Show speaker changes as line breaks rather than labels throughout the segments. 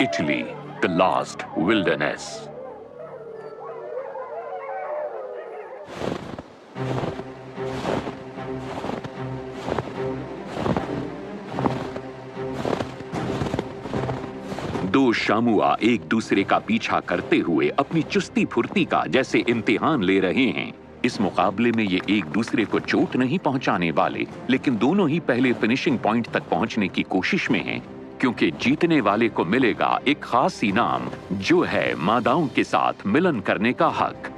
Italy, the last wilderness. दो शामुआ एक दूसरे का पीछा करते हुए अपनी चुस्ती फुर्ती का जैसे इम्तिहान ले रहे हैं। इस मुकाबले में ये एक दूसरे को चोट नहीं पहुंचाने वाले, लेकिन दोनों ही पहले फिनिशिंग पॉइंट तक पहुंचने की कोशिश में हैं, क्योंकि जीतने वाले को मिलेगा एक खास इनाम, जो है मादाओं के साथ मिलन करने का हक।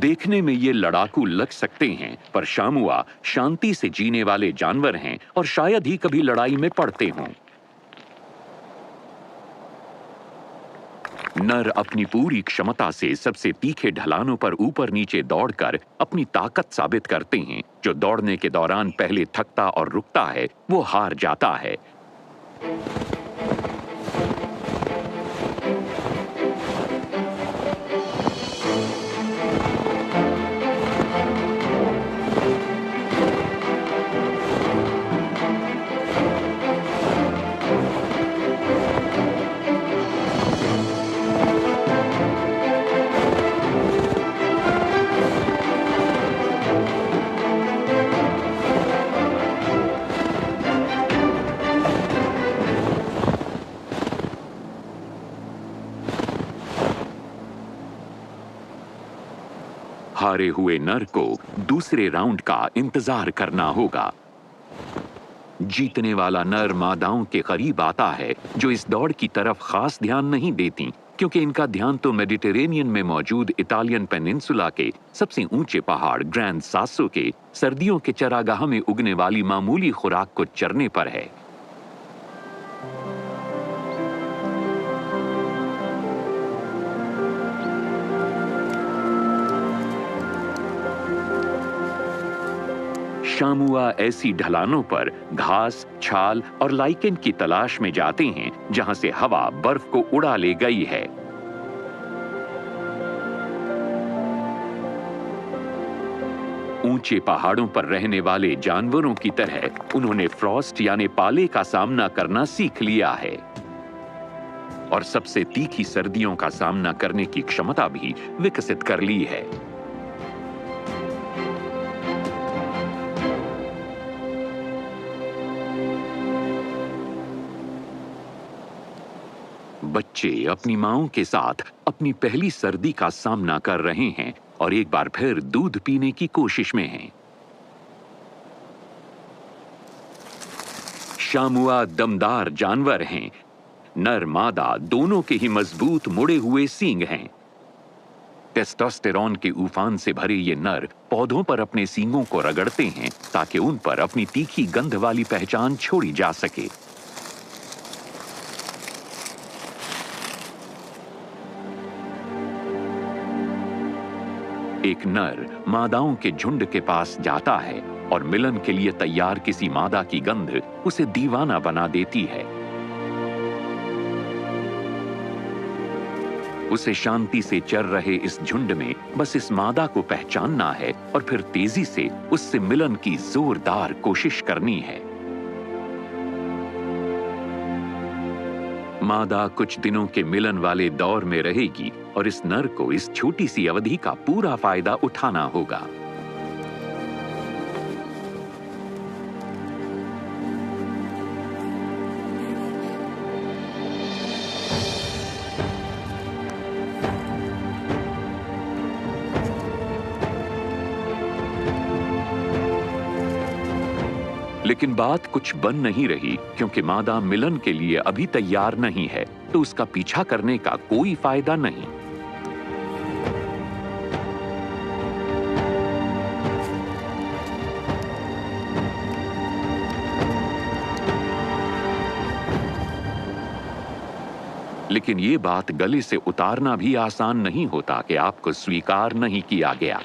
देखने में ये लड़ाकू लग सकते हैं, पर शामुआ शांति से जीने वाले जानवर हैं और शायद ही कभी लड़ाई में पड़ते हों। नर अपनी पूरी क्षमता से सबसे तीखे ढलानों पर ऊपर नीचे दौड़कर अपनी ताकत साबित करते हैं। जो दौड़ने के दौरान पहले थकता और रुकता है, वो हार जाता है। हारे हुए नर को दूसरे राउंड का इंतजार करना होगा। जीतने वाला नर मादाओं के करीब आता है, जो इस दौड़ की तरफ खास ध्यान नहीं देती, क्योंकि इनका ध्यान तो मेडिटेरेनियन में मौजूद इटालियन पेनिनसुला के सबसे ऊंचे पहाड़ ग्रैंड सासो के सर्दियों के चरागाह में उगने वाली मामूली खुराक को चरने पर है। शामुआ ऐसी ढलानों पर घास, छाल और लाइकेन की तलाश में जाते हैं, जहां से हवा बर्फ को उड़ा ले गई है। ऊंचे पहाड़ों पर रहने वाले जानवरों की तरह उन्होंने फ्रॉस्ट यानी पाले का सामना करना सीख लिया है और सबसे तीखी सर्दियों का सामना करने की क्षमता भी विकसित कर ली है। बच्चे अपनी मांओं के साथ अपनी पहली सर्दी का सामना कर रहे हैं और एक बार फिर दूध पीने की कोशिश में हैं। शामुआ दमदार जानवर हैं। नर मादा दोनों के ही मजबूत मुड़े हुए सींग हैं। टेस्टोस्टेरोन के उफान से भरे ये नर पौधों पर अपने सींगों को रगड़ते हैं, ताकि उन पर अपनी तीखी गंध वाली पहचान छोड़ी जा सके। एक नर मादाओं के झुंड के पास जाता है और मिलन के लिए तैयार किसी मादा की गंध उसे दीवाना बना देती है। उसे शांति से चर रहे इस झुंड में बस इस मादा को पहचानना है और फिर तेजी से उससे मिलन की जोरदार कोशिश करनी है। मादा कुछ दिनों के मिलन वाले दौर में रहेगी और इस नर को इस छोटी सी अवधि का पूरा फायदा उठाना होगा। लेकिन बात कुछ बन नहीं रही, क्योंकि मादा मिलन के लिए अभी तैयार नहीं है, तो उसका पीछा करने का कोई फायदा नहीं। लेकिन ये बात गले से उतारना भी आसान नहीं होता कि आपको स्वीकार नहीं किया गया।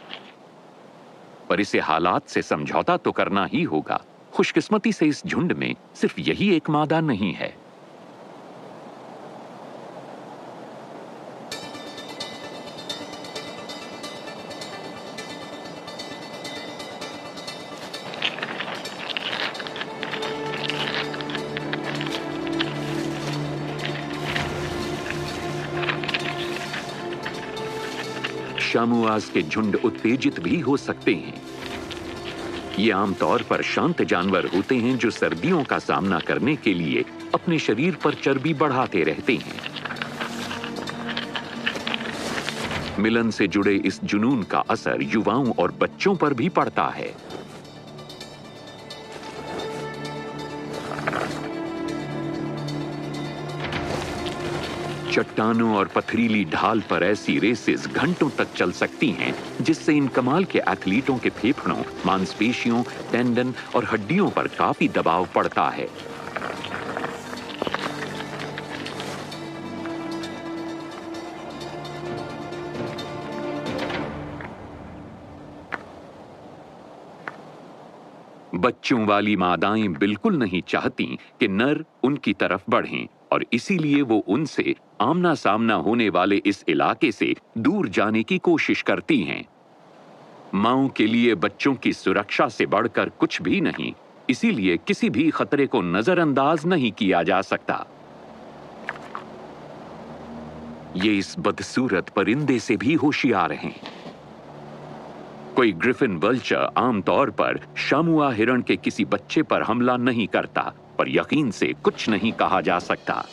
पर इसे हालात से समझौता तो करना ही होगा। खुशकिस्मती से इस झुंड में सिर्फ यही एक मादा नहीं है। शामुआज के झुंड उत्तेजित भी हो सकते हैं। ये आमतौर पर शांत जानवर होते हैं जो सर्दियों का सामना करने के लिए अपने शरीर पर चर्बी बढ़ाते रहते हैं। मिलन से जुड़े इस जुनून का असर युवाओं और बच्चों पर भी पड़ता है। चट्टानों और पथरीली ढाल पर ऐसी रेसेस घंटों तक चल सकती हैं, जिससे इन कमाल के एथलीटों के फेफड़ों, मांसपेशियों, टेंडन और हड्डियों पर काफी दबाव पड़ता है। बच्चों वाली मादाएं बिल्कुल नहीं चाहती कि नर उनकी तरफ बढ़ें और इसीलिए वो उनसे आमना सामना होने वाले इस इलाके से दूर जाने की कोशिश करती हैं। माओं के लिए बच्चों की सुरक्षा से बढ़कर कुछ भी नहीं, इसीलिए किसी भी खतरे को नजरअंदाज नहीं किया जा सकता। ये इस बदसूरत परिंदे से भी होशियार हैं। कोई ग्रिफिन वल्चर आमतौर पर शामुआ हिरण के किसी बच्चे पर हमला नहीं करता, पर यकीन से कुछ नहीं कहा जा सकता।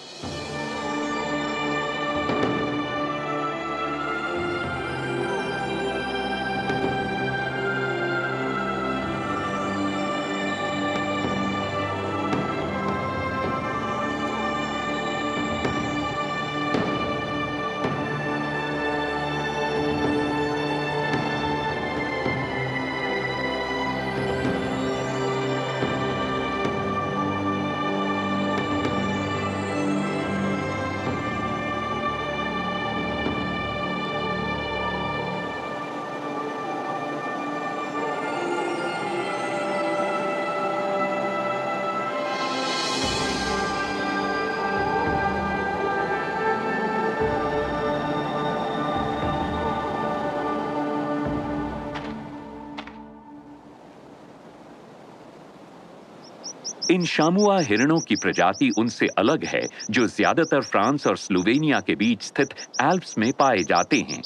इन शामुआ हिरणों की प्रजाति उनसे अलग है, जो ज्यादातर फ्रांस और स्लोवेनिया के बीच स्थित एल्प्स में पाए जाते हैं।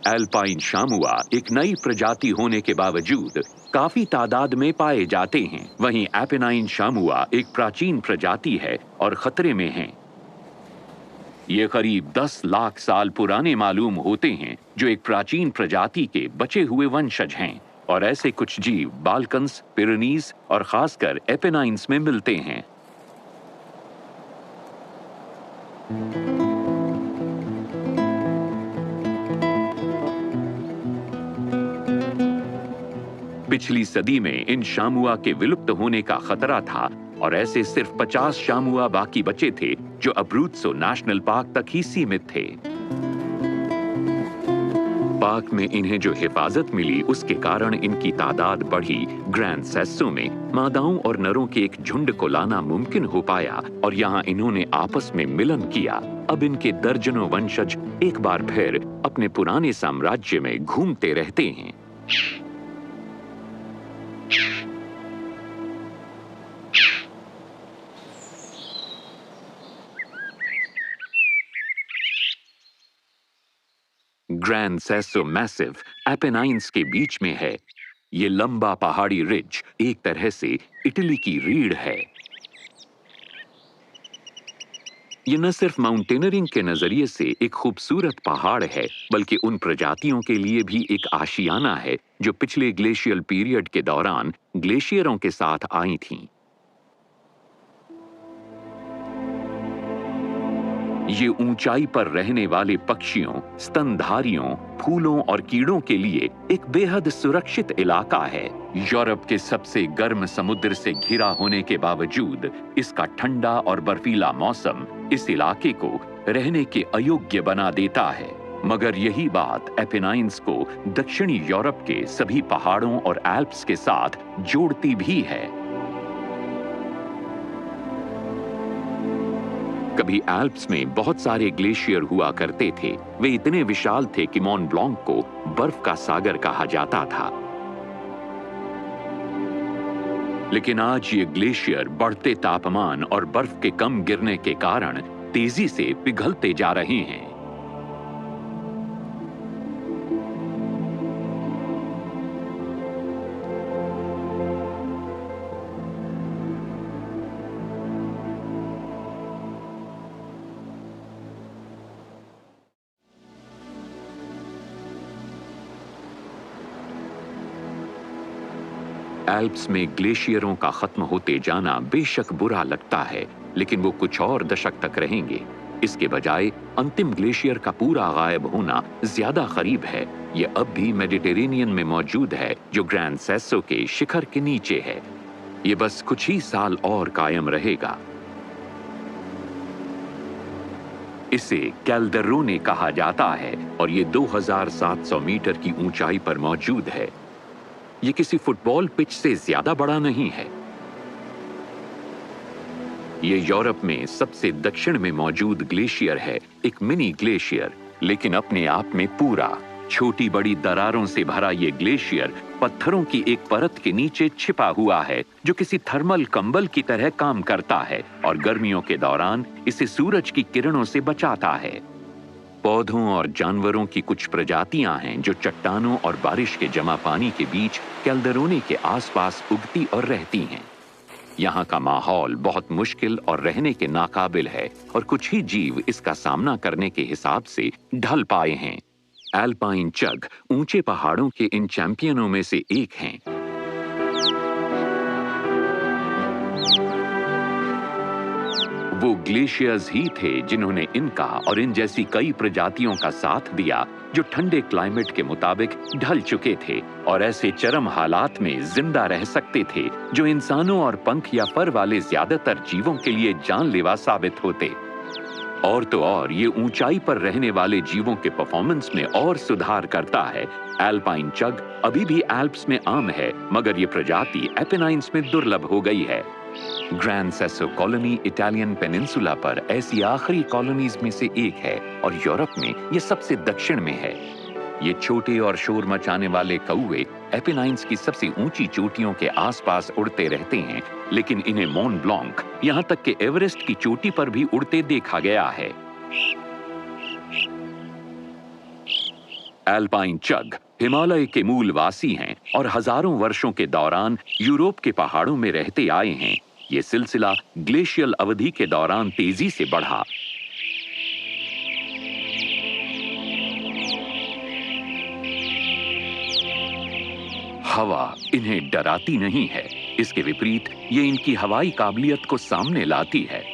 एल्पाइन शामुआ एक नई प्रजाति होने के बावजूद काफी तादाद में पाए जाते हैं। वहीं एपेनाइन शामुआ एक प्राचीन प्रजाति है और खतरे में हैं। ये करीब 10 लाख साल पुराने मालूम होते हैं, जो एक प्राचीन प्रजाति के बचे हुए वंशज हैं। और ऐसे कुछ जीव बाल्कन्स, पिरेनीज और खासकर एपेनाइन्स में मिलते हैं। पिछली सदी में इन शामुआ के विलुप्त होने का खतरा था और ऐसे सिर्फ 50 शामुआ बाकी बचे थे, जो अब्रूत्सो नेशनल पार्क तक ही सीमित थे। पार्क में इन्हें जो हिफाजत मिली, उसके कारण इनकी तादाद बढ़ी। ग्रैंड सेसो में मादाओं और नरों के एक झुंड को लाना मुमकिन हो पाया और यहाँ इन्होंने आपस में मिलन किया। अब इनके दर्जनों वंशज एक बार फिर अपने पुराने साम्राज्य में घूमते रहते हैं। ग्रैंड सेसो मैसिव एपेनाइन्स के बीच में है। ये लंबा पहाड़ी रिज एक तरह से इटली की रीढ़ है। ये न सिर्फ माउंटेनरिंग के नजरिए से एक खूबसूरत पहाड़ है, बल्कि उन प्रजातियों के लिए भी एक आशियाना है जो पिछले ग्लेशियल पीरियड के दौरान ग्लेशियरों के साथ आई थीं। ये ऊंचाई पर रहने वाले पक्षियों, स्तनधारियों, फूलों और कीड़ों के लिए एक बेहद सुरक्षित इलाका है। यूरोप के सबसे गर्म समुद्र से घिरा होने के बावजूद इसका ठंडा और बर्फीला मौसम इस इलाके को रहने के अयोग्य बना देता है। मगर यही बात एपेनाइन्स को दक्षिणी यूरोप के सभी पहाड़ों और एल्प्स के साथ जोड़ती भी है। कभी एल्प्स में बहुत सारे ग्लेशियर हुआ करते थे। वे इतने विशाल थे कि मॉन्ट ब्लांक को बर्फ का सागर कहा जाता था। लेकिन आज ये ग्लेशियर बढ़ते तापमान और बर्फ के कम गिरने के कारण तेजी से पिघलते जा रहे हैं। एल्प्स में ग्लेशियरों का खत्म होते जाना बेशक बुरा लगता है, लेकिन वो कुछ और दशक तक रहेंगे। इसके बजाय अंतिम ग्लेशियर का पूरा गायब होना ज्यादा करीब है। ये अब भी मेडिटेरेनियन में मौजूद है, जो ग्रैंड सेसो के शिखर के नीचे है। ये बस कुछ ही साल और कायम रहेगा। इसे कैल्डेरोने कहा जाता है और ये 2700 मीटर की ऊंचाई पर मौजूद है। ये किसी फुटबॉल पिच से ज्यादा बड़ा नहीं है। ये यूरोप में सबसे दक्षिण में मौजूद ग्लेशियर है, एक मिनी ग्लेशियर, लेकिन अपने आप में पूरा। छोटी बड़ी दरारों से भरा ये ग्लेशियर पत्थरों की एक परत के नीचे छिपा हुआ है, जो किसी थर्मल कंबल की तरह काम करता है और गर्मियों के दौरान इसे सूरज की किरणों से बचाता है। पौधों और जानवरों की कुछ प्रजातियां हैं जो चट्टानों और बारिश के जमा पानी के बीच कैल्डेरोने के आसपास उगती और रहती हैं। यहाँ का माहौल बहुत मुश्किल और रहने के नाकाबिल है और कुछ ही जीव इसका सामना करने के हिसाब से ढल पाए हैं। एल्पाइन चग ऊंचे पहाड़ों के इन चैंपियनों में से एक हैं। वो ग्लेशियर्स ही थे जिन्होंने इनका और इन जैसी कई प्रजातियों का साथ दिया जो ठंडे क्लाइमेट के मुताबिक ढल चुके थे और ऐसे चरम हालात में जिंदा रह सकते थे जो इंसानों और पंख या फर वाले ज्यादातर जीवों के लिए जानलेवा साबित होते। और तो और ये ऊंचाई पर रहने वाले जीवों के परफॉर्मेंस में और सुधार करता है। एल्पाइन चग अभी भी एल्प्स में आम है, मगर ये प्रजाति एपेनाइन्स में दुर्लभ हो गई है। ग्रैंड सेसो कॉलोनी इटालियन पेनिनसुला पर ऐसी आखिरी कॉलोनीज में से एक है और यूरोप में ये सबसे दक्षिण में है। ये छोटे और शोर मचाने वाले कौवे एपेनाइन्स की सबसे ऊंची चोटियों के आसपास उड़ते रहते हैं, लेकिन इन्हें मॉन्ट ब्लांक, यहां तक कि एवरेस्ट की चोटी पर भी उड़ते देखा गया है। एल्पाइन चग हिमालय के मूलवासी हैं और हजारों वर्षों के दौरान यूरोप के पहाड़ों में रहते आए हैं। ये सिलसिला ग्लेशियल अवधि के दौरान तेजी से बढ़ा। हवा इन्हें डराती नहीं है, इसके विपरीत ये इनकी हवाई काबिलियत को सामने लाती है।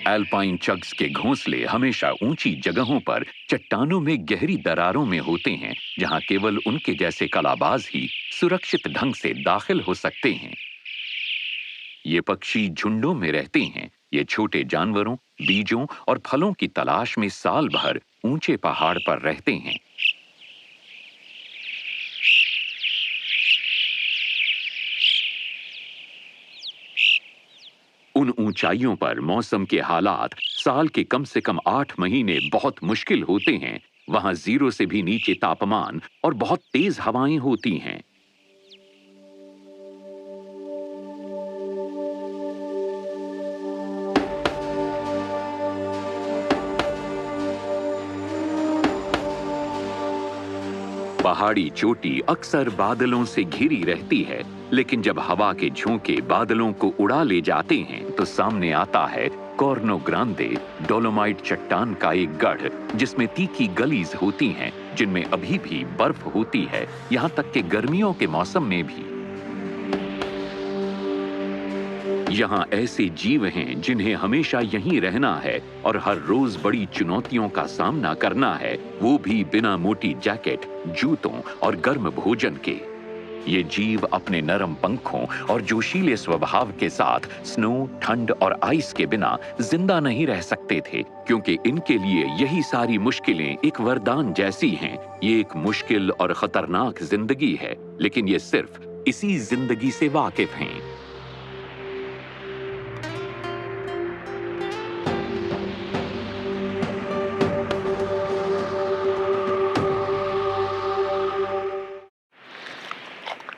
एल्पाइन चग्स के घोंसले हमेशा ऊंची जगहों पर चट्टानों में गहरी दरारों में होते हैं, जहां केवल उनके जैसे कलाबाज ही सुरक्षित ढंग से दाखिल हो सकते हैं। ये पक्षी झुंडों में रहते हैं। ये छोटे जानवरों, बीजों और फलों की तलाश में साल भर ऊंचे पहाड़ पर रहते हैं। उन ऊंचाइयों पर मौसम के हालात साल के कम से कम 8 महीने बहुत मुश्किल होते हैं। वहां 0 से भी नीचे तापमान और बहुत तेज हवाएं होती हैं। पहाड़ी चोटी अक्सर बादलों से घिरी रहती है, लेकिन जब हवा के झोंके बादलों को उड़ा ले जाते हैं तो सामने आता है कॉर्नो ग्रांदे, डोलोमाइट चट्टान का एक गढ़ जिसमें तीखी गलीज होती हैं, जिनमें अभी भी बर्फ होती है, यहाँ तक कि गर्मियों के मौसम में भी। यहाँ ऐसे जीव हैं जिन्हें हमेशा यहीं रहना है और हर रोज बड़ी चुनौतियों का सामना करना है, वो भी बिना मोटी जैकेट, जूतों और गर्म भोजन के। ये जीव अपने नरम पंखों और जोशीले स्वभाव के साथ स्नो, ठंड और आइस के बिना जिंदा नहीं रह सकते थे, क्योंकि इनके लिए यही सारी मुश्किलें एक वरदान जैसी हैं। ये एक मुश्किल और खतरनाक जिंदगी है, लेकिन ये सिर्फ इसी जिंदगी से वाकिफ हैं।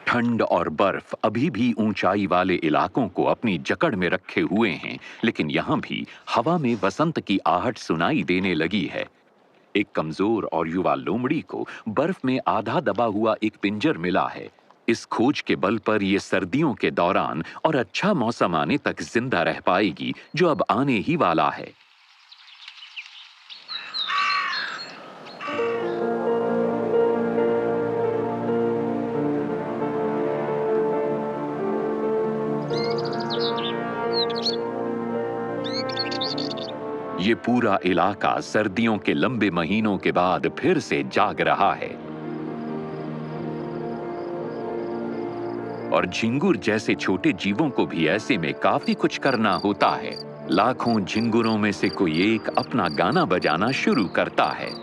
ठंड और बर्फ अभी भी ऊंचाई वाले इलाकों को अपनी जकड़ में रखे हुए हैं, लेकिन यहाँ भी हवा में वसंत की आहट सुनाई देने लगी है। एक कमजोर और युवा लोमड़ी को बर्फ में आधा दबा हुआ एक पिंजर मिला है। इस खोज के बल पर ये सर्दियों के दौरान और अच्छा मौसम आने तक जिंदा रह पाएगी, जो अब आने ही वाला है। ये पूरा इलाका सर्दियों के लंबे महीनों के बाद फिर से जाग रहा है और झिंगुर जैसे छोटे जीवों को भी ऐसे में काफी कुछ करना होता है। लाखों झिंगुरों में से कोई एक अपना गाना बजाना शुरू करता है।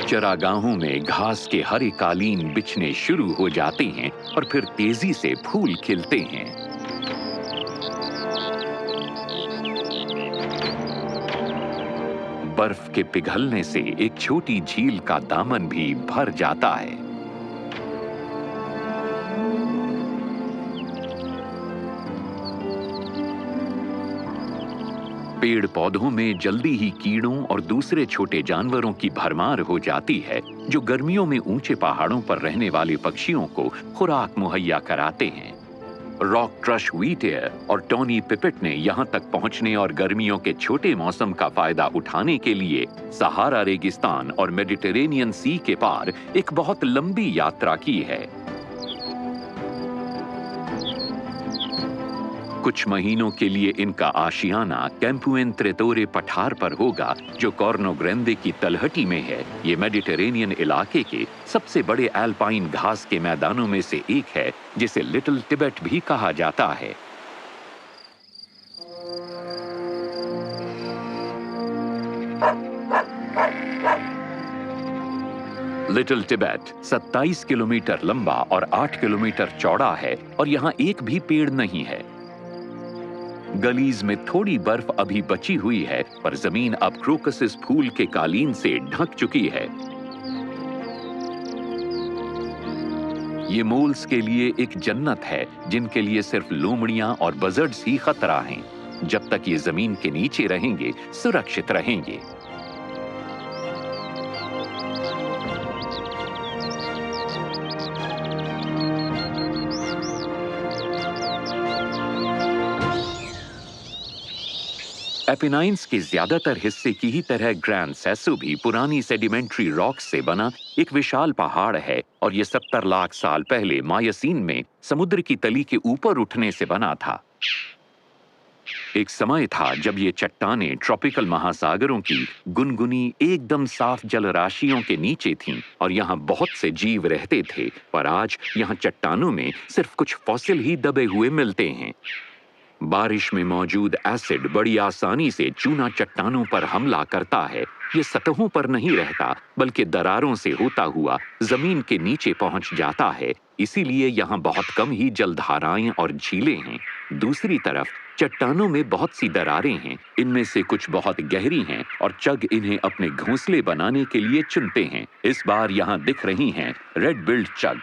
चरागाहों में घास के हरे कालीन बिछने शुरू हो जाते हैं और फिर तेजी से फूल खिलते हैं। बर्फ के पिघलने से एक छोटी झील का दामन भी भर जाता है। पेड़ पौधों में जल्दी ही कीड़ों और दूसरे छोटे जानवरों की भरमार हो जाती है, जो गर्मियों में ऊंचे पहाड़ों पर रहने वाले पक्षियों को खुराक मुहैया कराते हैं। रॉक थ्रश व्हीटेयर और टॉनी पिपेट ने यहां तक पहुंचने और गर्मियों के छोटे मौसम का फायदा उठाने के लिए सहारा रेगिस्तान और मेडिटेरेनियन सी के पार एक बहुत लंबी यात्रा की है। कुछ महीनों के लिए इनका आशियाना कैंपुएन त्रेतोरे पठार पर होगा, जो कॉर्नो ग्रैंदे की तलहटी में है। ये मेडिटेरेनियन इलाके के सबसे बड़े एल्पाइन घास के मैदानों में से एक है, जिसे लिटिल टिबेट भी कहा जाता है। लिटिल टिबेट 27 किलोमीटर लंबा और 8 किलोमीटर चौड़ा है और यहाँ एक भी पेड़ नहीं है। गलीज में थोड़ी बर्फ अभी बची हुई है, पर जमीन अब क्रोकसिस फूल के कालीन से ढक चुकी है। ये मोल्स के लिए एक जन्नत है, जिनके लिए सिर्फ लोमड़ियां और बजर्ड्स ही खतरा हैं। जब तक ये जमीन के नीचे रहेंगे, सुरक्षित रहेंगे। एपिनाइन्स के ज्यादातर हिस्से की ही तरह ग्रैंड सेसो भी पुरानी सेडिमेंट्री रॉक से बना एक विशाल पहाड़ है और ये 70 लाख साल पहले मायासीन में समुद्र की तली के ऊपर उठने से बना था। एक समय था जब ये चट्टानें ट्रॉपिकल महासागरों की गुनगुनी एकदम साफ जलराशियों के नीचे थीं और यहाँ बहुत से जीव रहते थे, पर आज यहाँ चट्टानों में सिर्फ कुछ फॉसिल ही दबे हुए मिलते हैं। बारिश में मौजूद एसिड बड़ी आसानी से चूना चट्टानों पर हमला करता है। ये सतहों पर नहीं रहता, बल्कि दरारों से होता हुआ जमीन के नीचे पहुंच जाता है। इसीलिए यहाँ बहुत कम ही जलधाराएं और झीलें हैं। दूसरी तरफ चट्टानों में बहुत सी दरारें हैं। इनमें से कुछ बहुत गहरी हैं और चग इन्हें अपने घोंसले बनाने के लिए चुनते हैं। इस बार यहाँ दिख रही हैं रेड बिल्ड चग।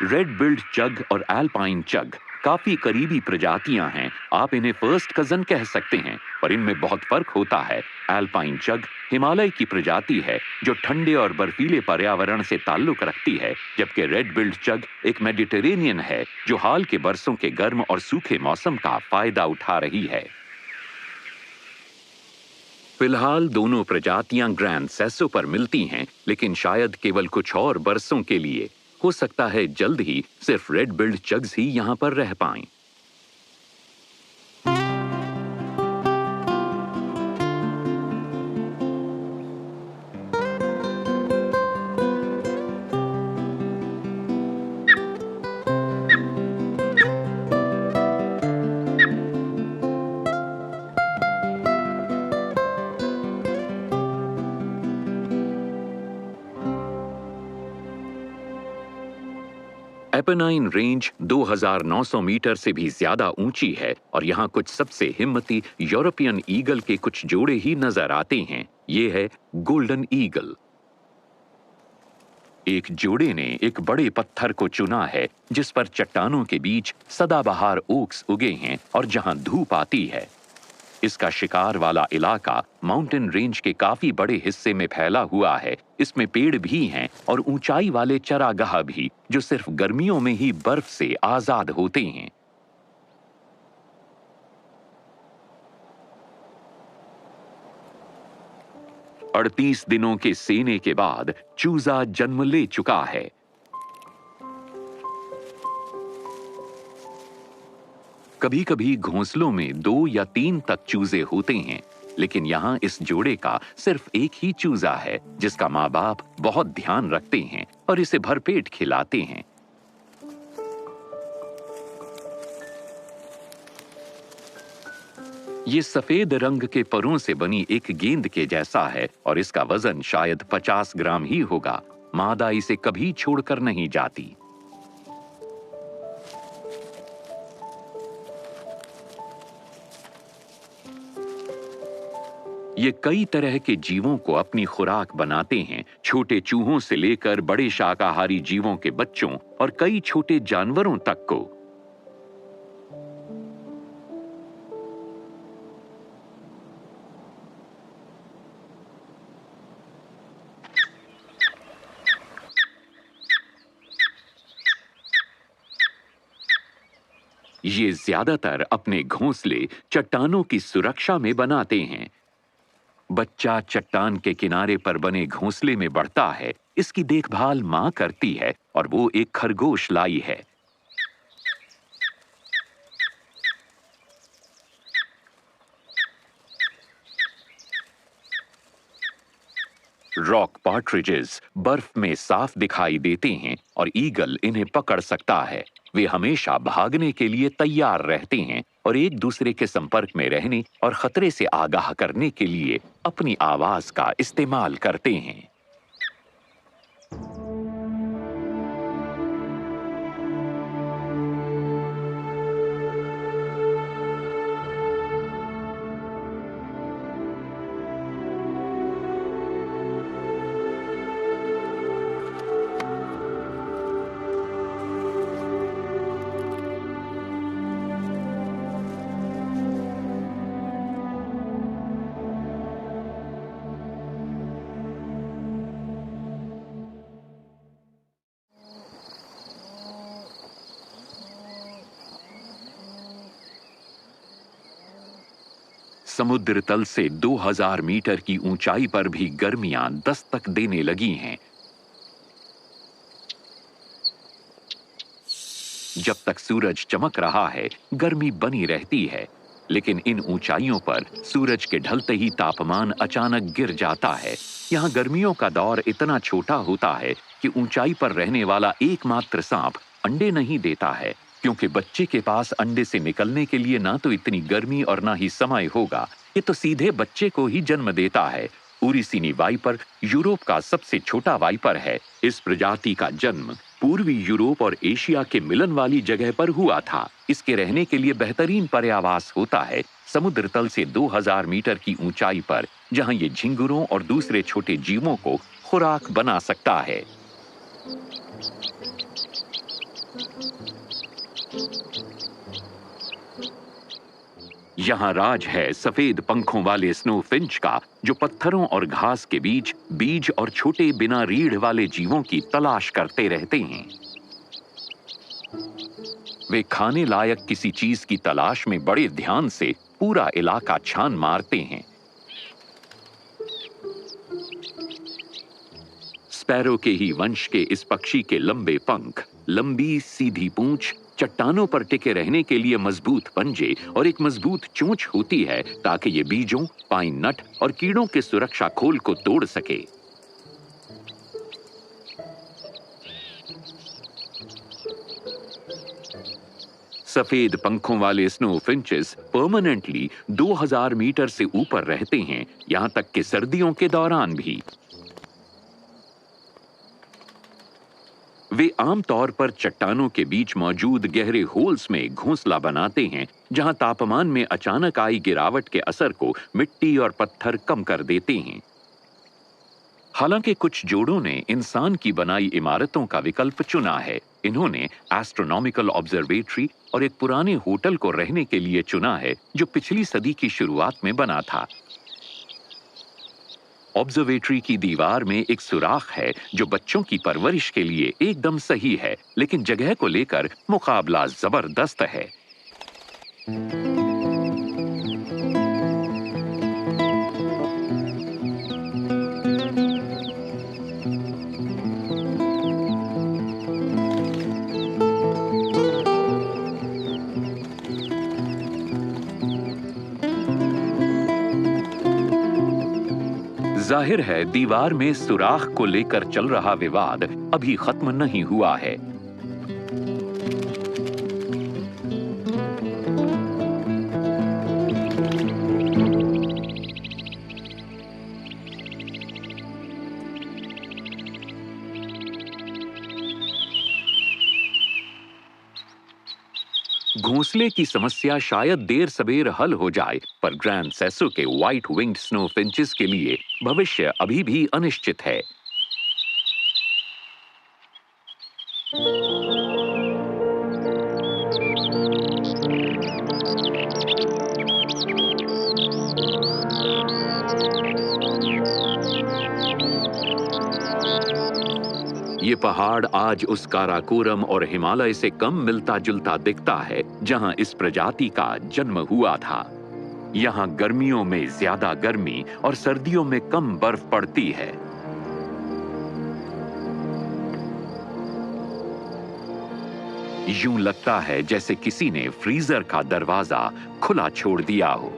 रेड बिल्ड चग और एल्पाइन चग काफी करीबी प्रजातियां हैं, आप इन्हें फर्स्ट कजन कह सकते हैं, पर इनमें बहुत फर्क होता है। एल्पाइन चग हिमालय की प्रजाति है जो ठंडे और बर्फीले पर्यावरण से ताल्लुक रखती है, जबकि रेड बिल्ड चग एक मेडिटेरेनियन है जो हाल के बरसों के गर्म और सूखे मौसम का फायदा उठा रही है। फिलहाल दोनों प्रजातियां ग्रैंड सेसो पर मिलती हैं, लेकिन शायद केवल कुछ और बरसों के लिए। हो सकता है जल्द ही सिर्फ रेड बिल्ड चग्स ही यहां पर रह पाएं। एपेनाइन रेंज 2,900 मीटर से भी ज्यादा ऊंची है और यहाँ कुछ सबसे हिम्मती यूरोपियन ईगल के कुछ जोड़े ही नजर आते हैं। ये है गोल्डन ईगल। एक जोड़े ने एक बड़े पत्थर को चुना है जिस पर चट्टानों के बीच सदाबहार ओक्स उगे हैं और जहां धूप आती है। इसका शिकार वाला इलाका माउंटेन रेंज के काफी बड़े हिस्से में फैला हुआ है। इसमें पेड़ भी हैं और ऊंचाई वाले चरागाह भी, जो सिर्फ गर्मियों में ही बर्फ से आजाद होते हैं। अड़तीस दिनों के सेने के बाद चूजा जन्म ले चुका है। कभी कभी घोंसलों में 2 या 3 तक चूजे होते हैं, लेकिन यहाँ इस जोड़े का सिर्फ एक ही चूजा है जिसका माँ बाप बहुत ध्यान रखते हैं और इसे भरपेट खिलाते हैं। ये सफेद रंग के परों से बनी एक गेंद के जैसा है और इसका वजन शायद 50 ग्राम ही होगा। मादा इसे कभी छोड़कर नहीं जाती। ये कई तरह के जीवों को अपनी खुराक बनाते हैं, छोटे चूहों से लेकर बड़े शाकाहारी जीवों के बच्चों और कई छोटे जानवरों तक को। ये ज्यादातर अपने घोंसले चट्टानों की सुरक्षा में बनाते हैं। बच्चा चट्टान के किनारे पर बने घोंसले में बढ़ता है। इसकी देखभाल मां करती है और वो एक खरगोश लाई है। रॉक पार्ट्रिजेस बर्फ में साफ दिखाई देते हैं और ईगल इन्हें पकड़ सकता है। वे हमेशा भागने के लिए तैयार रहते हैं और एक दूसरे के संपर्क में रहने और खतरे से आगाह करने के लिए अपनी आवाज का इस्तेमाल करते हैं। समुद्र तल से 2000 मीटर की ऊंचाई पर भी गर्मियां दस्तक देने लगी हैं। जब तक सूरज चमक रहा है, गर्मी बनी रहती है, लेकिन इन ऊंचाइयों पर सूरज के ढलते ही तापमान अचानक गिर जाता है। यहाँ गर्मियों का दौर इतना छोटा होता है कि ऊंचाई पर रहने वाला एकमात्र सांप अंडे नहीं देता है, क्योंकि बच्चे के पास अंडे से निकलने के लिए ना तो इतनी गर्मी और ना ही समय होगा। ये तो सीधे बच्चे को ही जन्म देता है। उरिसिनी वाइपर यूरोप का सबसे छोटा वाइपर है। इस प्रजाति का जन्म पूर्वी यूरोप और एशिया के मिलन वाली जगह पर हुआ था। इसके रहने के लिए बेहतरीन पर्यावास होता है समुद्र तल से 2000 मीटर की ऊंचाई पर, जहां ये झिंगुरों और दूसरे छोटे जीवों को खुराक बना सकता है। यहाँ राज है सफेद पंखों वाले स्नोफिंच का, जो पत्थरों और घास के बीच बीज और छोटे बिना रीढ़ वाले जीवों की तलाश करते रहते हैं। वे खाने लायक किसी चीज की तलाश में बड़े ध्यान से पूरा इलाका छान मारते हैं। स्पैरो के ही वंश के इस पक्षी के लंबे पंख, लंबी सीधी पूंछ, चट्टानों पर टिके रहने के लिए मजबूत पंजे और एक मजबूत चोंच होती है ताकि ये बीजों, पाइन नट और कीड़ों के सुरक्षा खोल को तोड़ सके। सफेद पंखों वाले स्नोफिंचेस परमानेंटली 2000 मीटर से ऊपर रहते हैं, यहां तक कि सर्दियों के दौरान भी। वे आमतौर पर चट्टानों के बीच मौजूद गहरे होल्स में घोंसला बनाते हैं, जहां तापमान में अचानक आई गिरावट के असर को मिट्टी और पत्थर कम कर देते हैं। हालांकि कुछ जोड़ों ने इंसान की बनाई इमारतों का विकल्प चुना है। इन्होंने एस्ट्रोनॉमिकल ऑब्जर्वेटरी और एक पुराने होटल को रहने के लिए चुना है, जो पिछली सदी की शुरुआत में बना था। ऑब्जर्वेटरी की दीवार में एक सुराख है, जो बच्चों की परवरिश के लिए एकदम सही है, लेकिन जगह को लेकर मुकाबला जबरदस्त है। जाहिर है दीवार में सुराख को लेकर चल रहा विवाद अभी खत्म नहीं हुआ है। घोंसले की समस्या शायद देर सबेर हल हो जाए, पर ग्रैंड सेसो के व्हाइट विंग्ड स्नोफिंचेस के लिए भविष्य अभी भी अनिश्चित है। ये पहाड़ आज उस काराकोरम और हिमालय से कम मिलता जुलता दिखता है जहां इस प्रजाति का जन्म हुआ था। यहां गर्मियों में ज्यादा गर्मी और सर्दियों में कम बर्फ पड़ती है। यूं लगता है जैसे किसी ने फ्रीजर का दरवाजा खुला छोड़ दिया हो।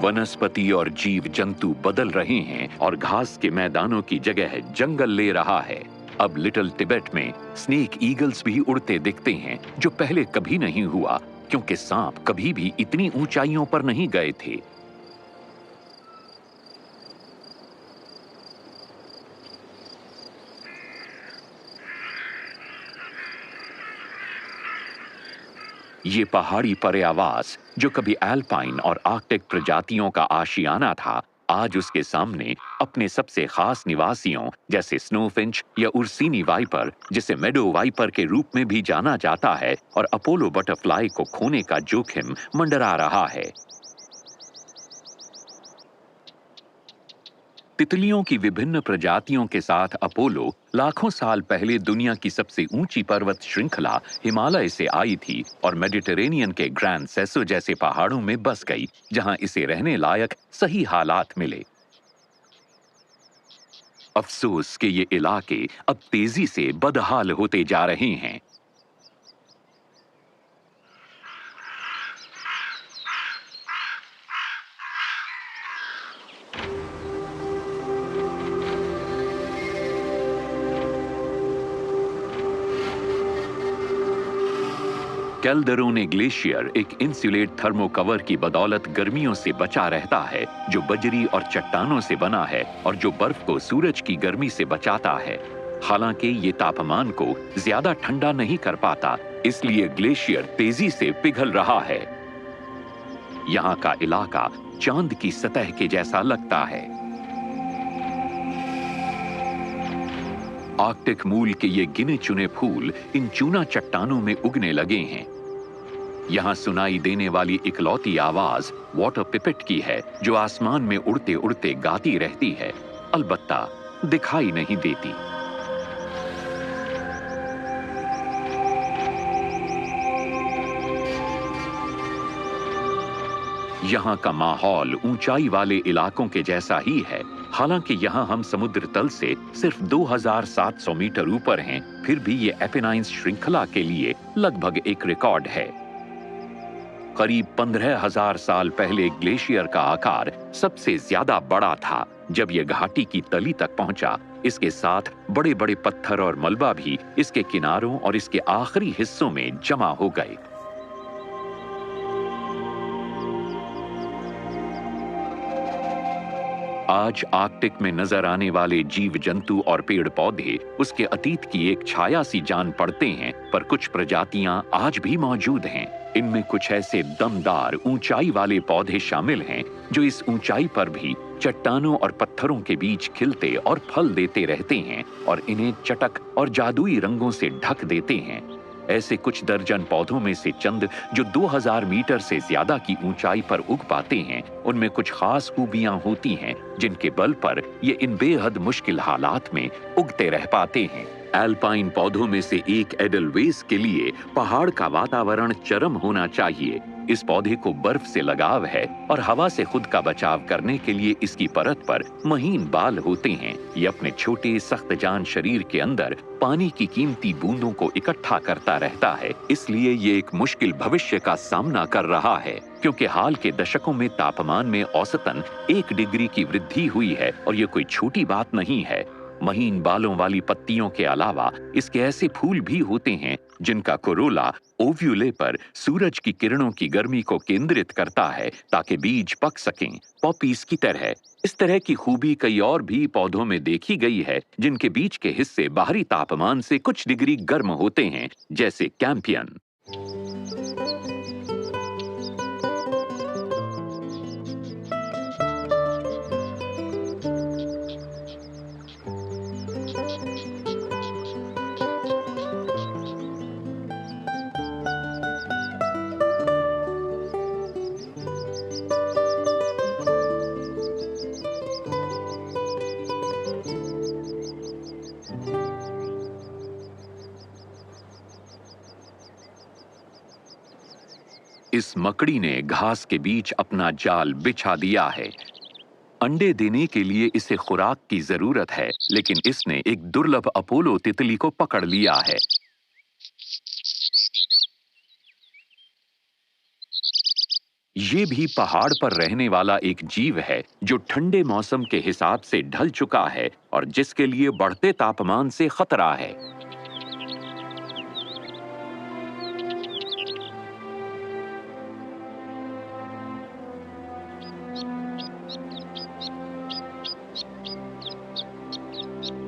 वनस्पति और जीव जंतु बदल रहे हैं और घास के मैदानों की जगह जंगल ले रहा है। अब लिटिल तिब्बत में स्नेक ईगल्स भी उड़ते दिखते हैं, जो पहले कभी नहीं हुआ, क्योंकि सांप कभी भी इतनी ऊंचाइयों पर नहीं गए थे। ये पहाड़ी पर्यावास, जो कभी एल्पाइन और आर्कटिक प्रजातियों का आशियाना था, आज उसके सामने अपने सबसे खास निवासियों जैसे स्नोफिंच या उर्सीनी वाइपर, जिसे मेडो वाइपर के रूप में भी जाना जाता है, और अपोलो बटरफ्लाई को खोने का जोखिम मंडरा रहा है। तितलियों की विभिन्न प्रजातियों के साथ अपोलो लाखों साल पहले दुनिया की सबसे ऊंची पर्वत श्रृंखला हिमालय से आई थी और मेडिटेरेनियन के ग्रैंड सेसो जैसे पहाड़ों में बस गई, जहां इसे रहने लायक सही हालात मिले। अफसोस कि ये इलाके अब तेजी से बदहाल होते जा रहे हैं। कैल्डेरोने ग्लेशियर एक इंसुलेट थर्मोकवर की बदौलत गर्मियों से बचा रहता है, जो बजरी और चट्टानों से बना है और जो बर्फ को सूरज की गर्मी से बचाता है। हालांकि ये तापमान को ज्यादा ठंडा नहीं कर पाता, इसलिए ग्लेशियर तेजी से पिघल रहा है। यहाँ का इलाका चांद की सतह के जैसा लगता है। आर्कटिक मूल के ये गिने चुने फूल इन चूना चट्टानों में उगने लगे हैं। यहाँ सुनाई देने वाली इकलौती आवाज वाटर पिपेट की है, जो आसमान में उड़ते उड़ते गाती रहती है, अलबत्ता दिखाई नहीं देती। यहाँ का माहौल ऊंचाई वाले इलाकों के जैसा ही है। हालांकि यहाँ हम समुद्र तल से सिर्फ 2700 मीटर ऊपर हैं, फिर भी ये एपेनाइन्स श्रृंखला के लिए लगभग एक रिकॉर्ड है। करीब 15,000 साल पहले ग्लेशियर का आकार सबसे ज्यादा बड़ा था। जब यह घाटी की तली तक पहुंचा, इसके साथ बड़े बड़े पत्थर और मलबा भी इसके किनारों और इसके आखिरी हिस्सों में जमा हो गए। आज आर्कटिक में नजर आने वाले जीव जंतु और पेड़ पौधे उसके अतीत की एक छाया सी जान पड़ते हैं, पर कुछ प्रजातियां आज भी मौजूद हैं। इनमें कुछ ऐसे दमदार ऊंचाई वाले पौधे शामिल हैं जो इस ऊंचाई पर भी चट्टानों और पत्थरों के बीच खिलते और फल देते रहते हैं और इन्हें चटक और जादुई रंगों से ढक देते हैं। ऐसे कुछ दर्जन पौधों में से चंद जो 2000 मीटर से ज्यादा की ऊंचाई पर उग पाते हैं, उनमें कुछ खास खूबियां होती हैं जिनके बल पर ये इन बेहद मुश्किल हालात में उगते रह पाते हैं। एल्पाइन पौधों में से एक एडलवेस के लिए पहाड़ का वातावरण चरम होना चाहिए। इस पौधे को बर्फ से लगाव है और हवा से खुद का बचाव करने के लिए इसकी परत पर महीन बाल होते हैं। ये अपने छोटे सख्त जान शरीर के अंदर पानी की कीमती बूंदों को इकट्ठा करता रहता है। इसलिए ये एक मुश्किल भविष्य का सामना कर रहा है, क्योंकि हाल के दशकों में तापमान में औसतन 1 डिग्री की वृद्धि हुई है और ये कोई छोटी बात नहीं है। महीन बालों वाली पत्तियों के अलावा इसके ऐसे फूल भी होते हैं जिनका कोरोला ओव्यूले पर सूरज की किरणों की गर्मी को केंद्रित करता है ताकि बीज पक सकें, पॉपीज की तरह। इस तरह की खूबी कई और भी पौधों में देखी गई है जिनके बीच के हिस्से बाहरी तापमान से कुछ डिग्री गर्म होते हैं, जैसे कैंपियन। इस मकड़ी ने घास के बीच अपना जाल बिछा दिया है। अंडे देने के लिए इसे खुराक की जरूरत है, लेकिन इसने एक दुर्लभ अपोलो तितली को पकड़ लिया है। ये भी पहाड़ पर रहने वाला एक जीव है जो ठंडे मौसम के हिसाब से ढल चुका है और जिसके लिए बढ़ते तापमान से खतरा है।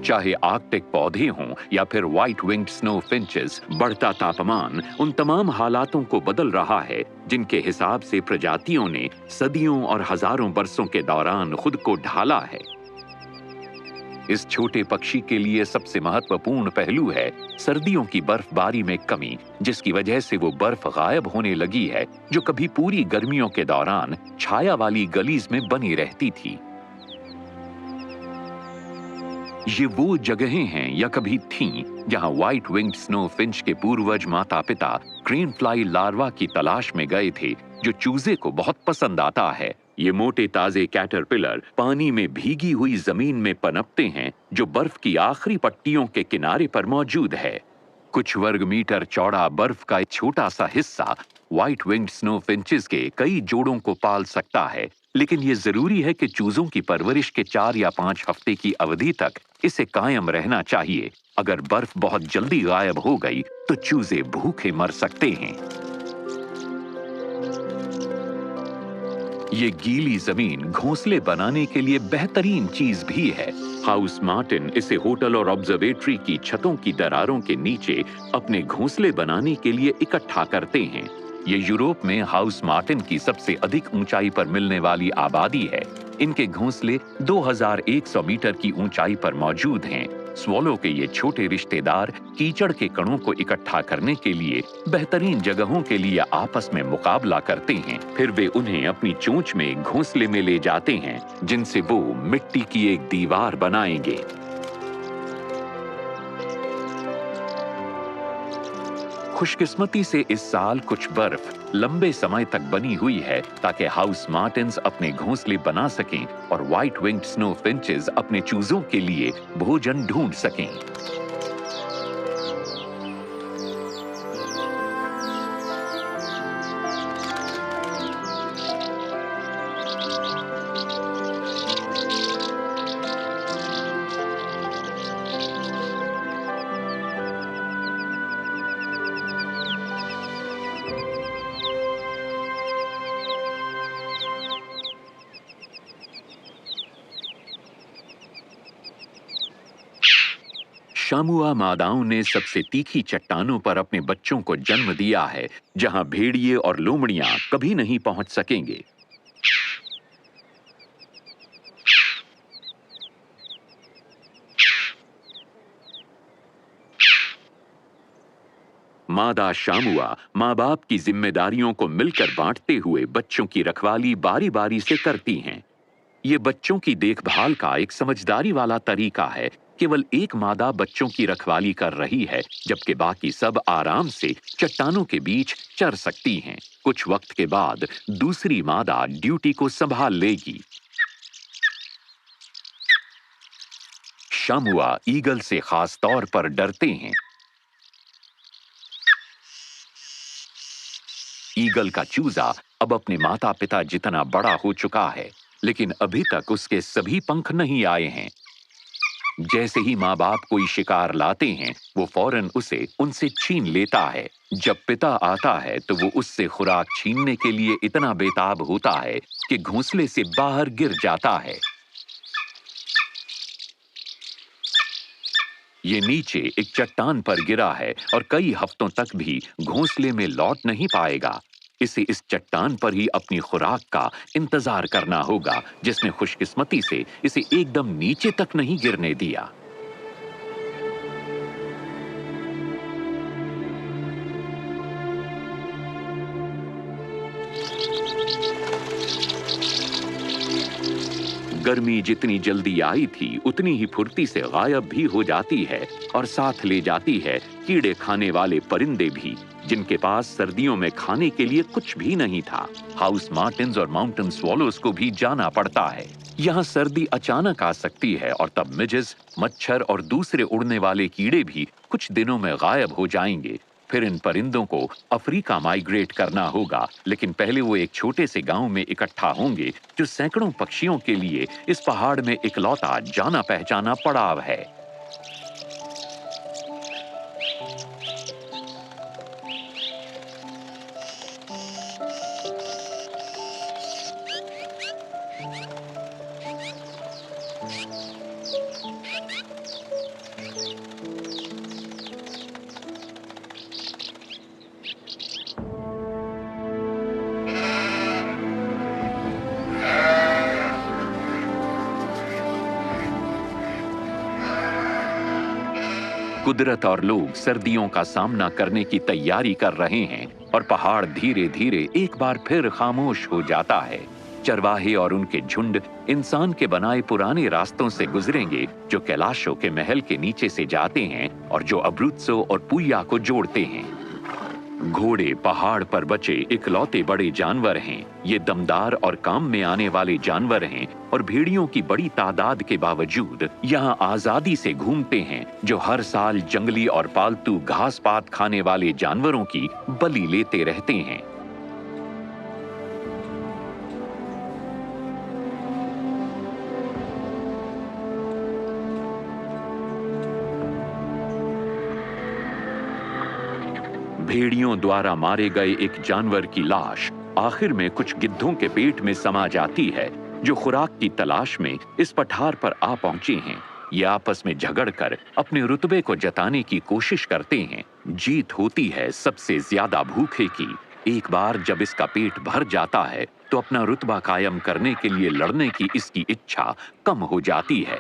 चाहे आर्कटिक पौधे हों या फिर व्हाइट विंग्ड स्नो फिंचेस, बढ़ता तापमान उन तमाम हालातों को बदल रहा है जिनके हिसाब से प्रजातियों ने सदियों और हजारों बरसों के दौरान खुद को ढाला है। इस छोटे पक्षी के लिए सबसे महत्वपूर्ण पहलू है सर्दियों की बर्फबारी में कमी, जिसकी वजह से वो बर्फ गायब होने लगी है जो कभी पूरी गर्मियों के दौरान छाया वाली गलीज में बनी रहती थी। ये वो जगहें हैं या कभी थीं जहां व्हाइट विंग्ड स्नो फिंच के पूर्वज माता पिता क्रेन फ्लाई लार्वा की तलाश में गए थे, जो चूजे को बहुत पसंद आता है। ये मोटे ताजे कैटरपिलर पानी में भीगी हुई जमीन में पनपते हैं जो बर्फ की आखिरी पट्टियों के किनारे पर मौजूद है। कुछ वर्ग मीटर चौड़ा बर्फ का एक छोटा सा हिस्सा व्हाइट विंग्ड स्नो फिंचेस के कई जोड़ों को पाल सकता है, लेकिन ये जरूरी है कि चूजों की परवरिश के 4 या 5 हफ्ते की अवधि तक इसे कायम रहना चाहिए। अगर बर्फ बहुत जल्दी गायब हो गई तो चूजे भूखे मर सकते हैं। ये गीली जमीन घोंसले बनाने के लिए बेहतरीन चीज भी है। हाउस मार्टिन इसे होटल और ऑब्जर्वेटरी की छतों की दरारों के नीचे अपने घोंसले बनाने के लिए इकट्ठा करते हैं। ये यूरोप में हाउस मार्टिन की सबसे अधिक ऊंचाई पर मिलने वाली आबादी है। इनके घोंसले 2100 मीटर की ऊंचाई पर मौजूद हैं। स्वॉलो के ये छोटे रिश्तेदार कीचड़ के कणों को इकट्ठा करने के लिए बेहतरीन जगहों के लिए आपस में मुकाबला करते हैं। फिर वे उन्हें अपनी चोंच में घोंसले में ले जाते हैं, जिनसे वो मिट्टी की एक दीवार बनाएंगे। खुशकिस्मती से इस साल कुछ बर्फ लंबे समय तक बनी हुई है ताकि हाउस मार्टिन्स अपने घोंसले बना सकें और व्हाइट विंग्ड स्नो फिंचेस अपने चूजों के लिए भोजन ढूंढ सकें। शामुआ मादाओं ने सबसे तीखी चट्टानों पर अपने बच्चों को जन्म दिया है, जहां भेड़िए और लोमड़ियां कभी नहीं पहुंच सकेंगे। मादा शामुआ माँ बाप की जिम्मेदारियों को मिलकर बांटते हुए बच्चों की रखवाली बारी बारी से करती हैं। ये बच्चों की देखभाल का एक समझदारी वाला तरीका है। केवल एक मादा बच्चों की रखवाली कर रही है, जबकि बाकी सब आराम से चट्टानों के बीच चर सकती हैं। कुछ वक्त के बाद दूसरी मादा ड्यूटी को संभाल लेगी। शामुआ ईगल से खास तौर पर डरते हैं। ईगल का चूजा अब अपने माता पिता जितना बड़ा हो चुका है, लेकिन अभी तक उसके सभी पंख नहीं आए हैं। जैसे ही माँ बाप कोई शिकार लाते हैं, वो फौरन उसे उनसे छीन लेता है। जब पिता आता है तो वो उससे खुराक छीनने के लिए इतना बेताब होता है कि घोंसले से बाहर गिर जाता है। ये नीचे एक चट्टान पर गिरा है और कई हफ्तों तक भी घोंसले में लौट नहीं पाएगा। इसे इस चट्टान पर ही अपनी खुराक का इंतजार करना होगा, जिसने खुशकिस्मती से इसे एकदम नीचे तक नहीं गिरने दिया। गर्मी जितनी जल्दी आई थी उतनी ही फुर्ती से गायब भी हो जाती है और साथ ले जाती है कीड़े खाने वाले परिंदे भी, जिनके पास सर्दियों में खाने के लिए कुछ भी नहीं था। हाउस मार्टिन्स और माउंटेन स्वॉलोज को भी जाना पड़ता है। यहाँ सर्दी अचानक आ सकती है और तब मिजेस, मच्छर और दूसरे उड़ने वाले कीड़े भी कुछ दिनों में गायब हो जाएंगे। फिर इन परिंदों को अफ्रीका माइग्रेट करना होगा, लेकिन पहले वो एक छोटे से गांव में इकट्ठा होंगे जो सैकड़ों पक्षियों के लिए इस पहाड़ में इकलौता जाना पहचाना पड़ाव है। कुदरत और लोग सर्दियों का सामना करने की तैयारी कर रहे हैं और पहाड़ धीरे धीरे एक बार फिर खामोश हो जाता है। चरवाहे और उनके झुंड इंसान के बनाए पुराने रास्तों से गुजरेंगे, जो कैलाशों के महल के नीचे से जाते हैं और जो अब्रुत्सो और पुया को जोड़ते हैं। घोड़े पहाड़ पर बचे इकलौते बड़े जानवर हैं। ये दमदार और काम में आने वाले जानवर हैं और भेड़ियों की बड़ी तादाद के बावजूद यहाँ आजादी से घूमते हैं, जो हर साल जंगली और पालतू घास पात खाने वाले जानवरों की बलि लेते रहते हैं। भेड़ियों द्वारा मारे गए एक जानवर की लाश आखिर में कुछ गिद्धों के पेट में समा जाती है, जो खुराक की तलाश में इस पठार पर आ पहुंचे हैं। ये आपस में झगड़कर अपने रुतबे को जताने की कोशिश करते हैं। जीत होती है सबसे ज्यादा भूखे की। एक बार जब इसका पेट भर जाता है तो अपना रुतबा कायम करने के लिए लड़ने की इसकी इच्छा कम हो जाती है।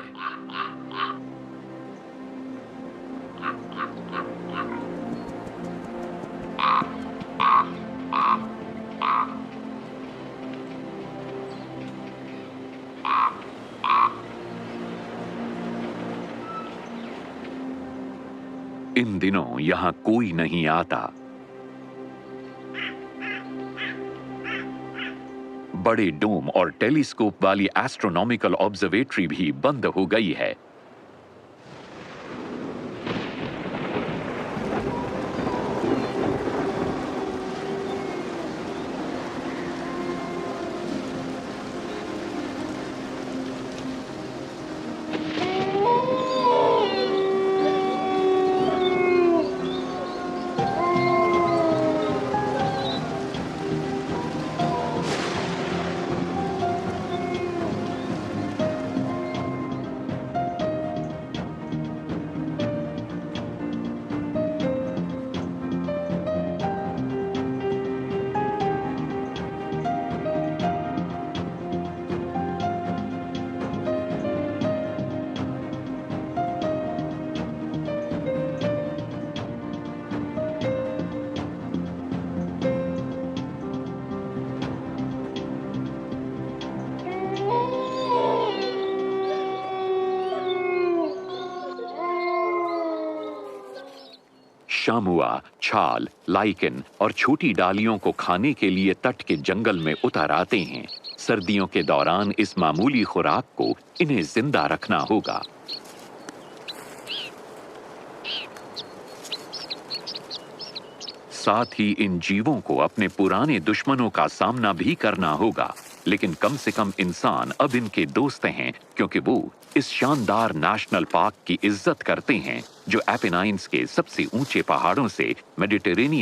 इन दिनों यहाँ कोई नहीं आता। बड़े डोम और टेलीस्कोप वाली एस्ट्रोनॉमिकल ऑब्जर्वेटरी भी बंद हो गई है। शामुआ, छाल, लाइकेन और छोटी डालियों को खाने के लिए तट के जंगल में उतर आते हैं। सर्दियों के दौरान इस मामूली खुराक को इन्हें जिंदा रखना होगा। साथ ही इन जीवों को अपने पुराने दुश्मनों का सामना भी करना होगा, लेकिन कम से कम इंसान अब इनके दोस्त हैं, क्योंकि वो इस शानदार नेशनल पार्क की इज्जत करते हैं जो एपेनाइन्स के सबसे ऊंचे पहाड़ों से मेडिटेरेनियन